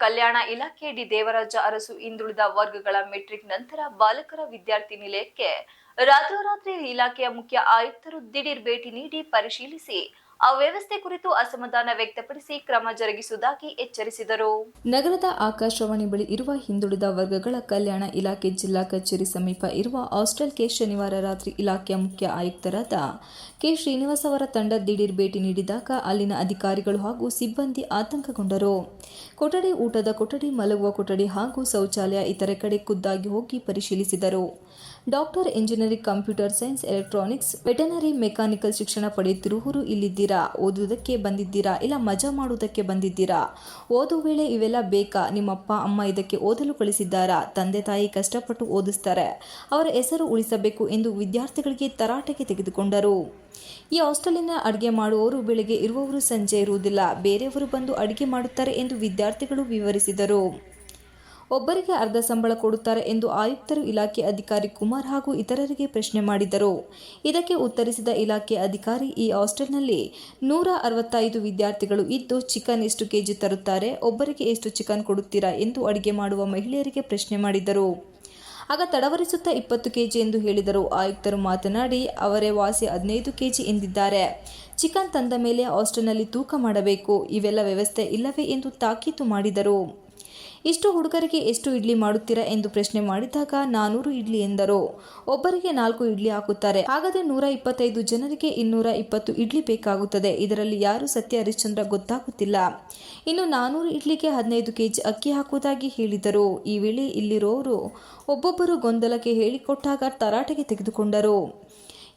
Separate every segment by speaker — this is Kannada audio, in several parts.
Speaker 1: ಕಲ್ಯಾಣ ಇಲಾಖೆ ಡಿ ದೇವರಾಜ ಅರಸು ಹಿಂದುಳಿದ ವರ್ಗಗಳ ಮೆಟ್ರಿಕ್ ನಂತರ ಬಾಲಕರ ವಿದ್ಯಾರ್ಥಿ ನಿಲಯಕ್ಕೆ ರಾತ್ರೋರಾತ್ರಿ ಇಲಾಖೆಯ ಮುಖ್ಯ ಆಯುಕ್ತರು ದಿಢೀರ್ ಭೇಟಿ ನೀಡಿ ಪರಿಶೀಲಿಸಿ ಅವ್ಯವಸ್ಥೆ ಕುರಿತು ಅಸಮಾಧಾನ ವ್ಯಕ್ತಪಡಿಸಿ ಕ್ರಮ ಜರುಗಿಸುವುದಾಗಿ ಎಚ್ಚರಿಸಿದರು. ನಗರದ ಆಕಾಶವಾಣಿ ಬಳಿ ಇರುವ ಹಿಂದುಳಿದ ವರ್ಗಗಳ ಕಲ್ಯಾಣ ಇಲಾಖೆ ಜಿಲ್ಲಾ ಕಚೇರಿ ಸಮೀಪ ಇರುವ ಹಾಸ್ಟೆಲ್ಗೆ ಶನಿವಾರ ರಾತ್ರಿ ಇಲಾಖೆಯ ಮುಖ್ಯ ಆಯುಕ್ತರಾದ ಕೆ. ಶ್ರೀನಿವಾಸ್ ಅವರ ತಂಡ ದಿಢೀರ್ ಭೇಟಿ ನೀಡಿದಾಗ ಅಲ್ಲಿನ ಅಧಿಕಾರಿಗಳು ಹಾಗೂ ಸಿಬ್ಬಂದಿ ಆತಂಕಗೊಂಡರು. ಕೊಠಡಿ, ಊಟದ ಕೊಠಡಿ, ಮಲಗುವ ಕೊಠಡಿ ಹಾಗೂ ಶೌಚಾಲಯ ಇತರೆ ಕಡೆ ಖುದ್ದಾಗಿ ಹೋಗಿ ಪರಿಶೀಲಿಸಿದರು. Doctor, engineering, computer science, electronics, veterinary, mechanical ಶಿಕ್ಷಣ ಪಡೆಯುತ್ತಿರುವವರು ಇಲ್ಲಿದ್ದೀರಾ? ಓದುವುದಕ್ಕೆ ಬಂದಿದ್ದೀರಾ? ಇಲ್ಲ ಮಜಾ ಮಾಡುವುದಕ್ಕೆ ಬಂದಿದ್ದೀರಾ? ಓದುವ ವೇಳೆ ಇವೆಲ್ಲ ಬೇಕಾ? ನಿಮ್ಮಪ್ಪ ಅಮ್ಮ ಇದಕ್ಕೆ ಓದಲು ಕಳಿಸಿದ್ದಾರಾ? ತಂದೆ ತಾಯಿ ಕಷ್ಟಪಟ್ಟು ಓದಿಸ್ತಾರೆ, ಅವರ ಹೆಸರು ಉಳಿಸಬೇಕು ಎಂದು ವಿದ್ಯಾರ್ಥಿಗಳಿಗೆ ತರಾಟೆಗೆ ತೆಗೆದುಕೊಂಡರು. ಈ ಹಾಸ್ಟೆಲಿನ ಅಡುಗೆ ಮಾಡುವವರು ಬೆಳಗ್ಗೆ ಇರುವವರು ಸಂಜೆ ಇರುವುದಿಲ್ಲ, ಬೇರೆಯವರು ಬಂದು ಅಡುಗೆ ಮಾಡುತ್ತಾರೆ ಎಂದು ವಿದ್ಯಾರ್ಥಿಗಳು ವಿವರಿಸಿದರು. ಒಬ್ಬರಿಗೆ ಅರ್ಧ ಸಂಬಳ ಕೊಡುತ್ತಾರೆ ಎಂದು ಆಯುಕ್ತರು ಇಲಾಖೆ ಅಧಿಕಾರಿ ಕುಮಾರ್ ಹಾಗೂ ಇತರರಿಗೆ ಪ್ರಶ್ನೆ ಮಾಡಿದರು. ಇದಕ್ಕೆ ಉತ್ತರಿಸಿದ ಇಲಾಖೆ ಅಧಿಕಾರಿ, ಈ ಹಾಸ್ಟೆಲ್ನಲ್ಲಿ 165 ವಿದ್ಯಾರ್ಥಿಗಳು ಇದ್ದು ಚಿಕನ್ ಎಷ್ಟು ಕೆಜಿ ತರುತ್ತಾರೆ, ಒಬ್ಬರಿಗೆ ಎಷ್ಟು ಚಿಕನ್ ಕೊಡುತ್ತೀರಾ ಎಂದು ಅಡುಗೆ ಮಾಡುವ ಮಹಿಳೆಯರಿಗೆ ಪ್ರಶ್ನೆ ಮಾಡಿದರು. ಆಗ ತಡವರಿಸುತ್ತಾ 20 ಕೆಜಿ ಎಂದು ಹೇಳಿದರು. ಆಯುಕ್ತರು ಮಾತನಾಡಿ, ಅವರೇ ವಾಸಿ 15 ಕೆಜಿ ಎಂದಿದ್ದಾರೆ. ಚಿಕನ್ ತಂದ ಮೇಲೆ ಹಾಸ್ಟೆಲ್ನಲ್ಲಿ ತೂಕ ಮಾಡಬೇಕು, ಇವೆಲ್ಲ ವ್ಯವಸ್ಥೆ ಇಲ್ಲವೇ ಎಂದು ತಾಕೀತು ಮಾಡಿದರು. ಇಷ್ಟು ಹುಡುಗರಿಗೆ ಎಷ್ಟು ಇಡ್ಲಿ ಮಾಡುತ್ತೀರಾ ಎಂದು ಪ್ರಶ್ನೆ ಮಾಡಿದಾಗ 400 ಇಡ್ಲಿ ಎಂದರು. ಒಬ್ಬರಿಗೆ 4 ಇಡ್ಲಿ ಹಾಕುತ್ತಾರೆ, ಹಾಗಾದರೆ 125 ಜನರಿಗೆ 220 ಇಡ್ಲಿ ಬೇಕಾಗುತ್ತದೆ. ಇದರಲ್ಲಿ ಯಾರು ಸತ್ಯ ಹರಿಶ್ಚಂದ್ರ ಗೊತ್ತಾಗುತ್ತಿಲ್ಲ. ಇನ್ನು 400 ಇಡ್ಲಿಗೆ 15 ಕೆಜಿ ಅಕ್ಕಿ ಹಾಕುವುದಾಗಿ ಹೇಳಿದರು. ಈ ವೇಳೆ ಇಲ್ಲಿರೋರು ಒಬ್ಬೊಬ್ಬರು ಗೊಂದಲಕ್ಕೆ ಹೇಳಿಕೊಟ್ಟಾಗ ತರಾಟೆಗೆ ತೆಗೆದುಕೊಂಡರು.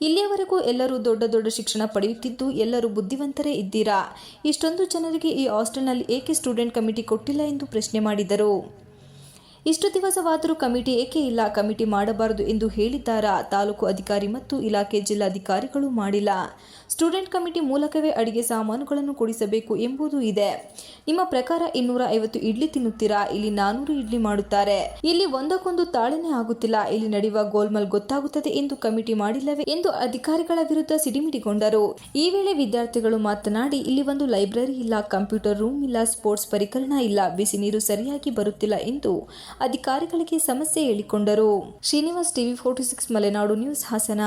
Speaker 1: ಇಲ್ಲಿಯವರೆಗೂ ಎಲ್ಲರೂ ದೊಡ್ಡ ದೊಡ್ಡ ಶಿಕ್ಷಣ ಪಡೆಯುತ್ತಿದ್ದು ಎಲ್ಲರೂ ಬುದ್ಧಿವಂತರೇ ಇದ್ದೀರಾ? ಇಷ್ಟೊಂದು ಜನರಿಗೆ ಈ ಹಾಸ್ಟೆಲ್ನಲ್ಲಿ ಏಕೆ ಸ್ಟೂಡೆಂಟ್ ಕಮಿಟಿ ಕೊಟ್ಟಿಲ್ಲ ಎಂದು ಪ್ರಶ್ನೆ ಮಾಡಿದರು. ಇಷ್ಟು ದಿವಸವಾದರೂ ಕಮಿಟಿ ಏಕೆ ಇಲ್ಲ? ಕಮಿಟಿ ಮಾಡಬಾರದು ಎಂದು ಹೇಳಿದ್ದಾರಾ? ತಾಲೂಕು ಅಧಿಕಾರಿ ಮತ್ತು ಇಲಾಖೆ ಜಿಲ್ಲಾಧಿಕಾರಿಗಳು ಮಾಡಿಲ್ಲ. ಸ್ಟೂಡೆಂಟ್ ಕಮಿಟಿ ಮೂಲಕವೇ ಅಡಿಗೆ ಸಾಮಾನುಗಳನ್ನು ಕೊಡಿಸಬೇಕು ಎಂಬುದು ಇದೆ. ನಿಮ್ಮ ಪ್ರಕಾರ 250 ಇಡ್ಲಿ ತಿನ್ನುತ್ತೀರಾ? ಇಲ್ಲಿ 400 ಇಡ್ಲಿ ಮಾಡುತ್ತಾರೆ. ಇಲ್ಲಿ ಒಂದಕ್ಕೊಂದು ತಾಳನೆ ಆಗುತ್ತಿಲ್ಲ. ಇಲ್ಲಿ ನಡೆಯುವ ಗೋಲ್ಮಾಲ್ ಗೊತ್ತಾಗುತ್ತದೆ ಎಂದು ಕಮಿಟಿ ಮಾಡಿಲ್ಲವೇ ಎಂದು ಅಧಿಕಾರಿಗಳ ವಿರುದ್ಧ ಸಿಡಿಮಿಡಿಗೊಂಡರು. ಈ ವೇಳೆ ವಿದ್ಯಾರ್ಥಿಗಳು ಮಾತನಾಡಿ, ಇಲ್ಲಿ ಒಂದು ಲೈಬ್ರರಿ ಇಲ್ಲ, ಕಂಪ್ಯೂಟರ್ ರೂಮ್ ಇಲ್ಲ, ಸ್ಪೋರ್ಟ್ಸ್ ಪರಿಕರಣ ಇಲ್ಲ, ಬಿಸಿ ನೀರು ಸರಿಯಾಗಿ ಬರುತ್ತಿಲ್ಲ ಎಂದು ಅಧಿಕಾರಿಗಳಿಗೆ ಸಮಸ್ಯೆ ಹೇಳಿಕೊಂಡರು. Srinivas, TV 46 Malenadu news, Hassan.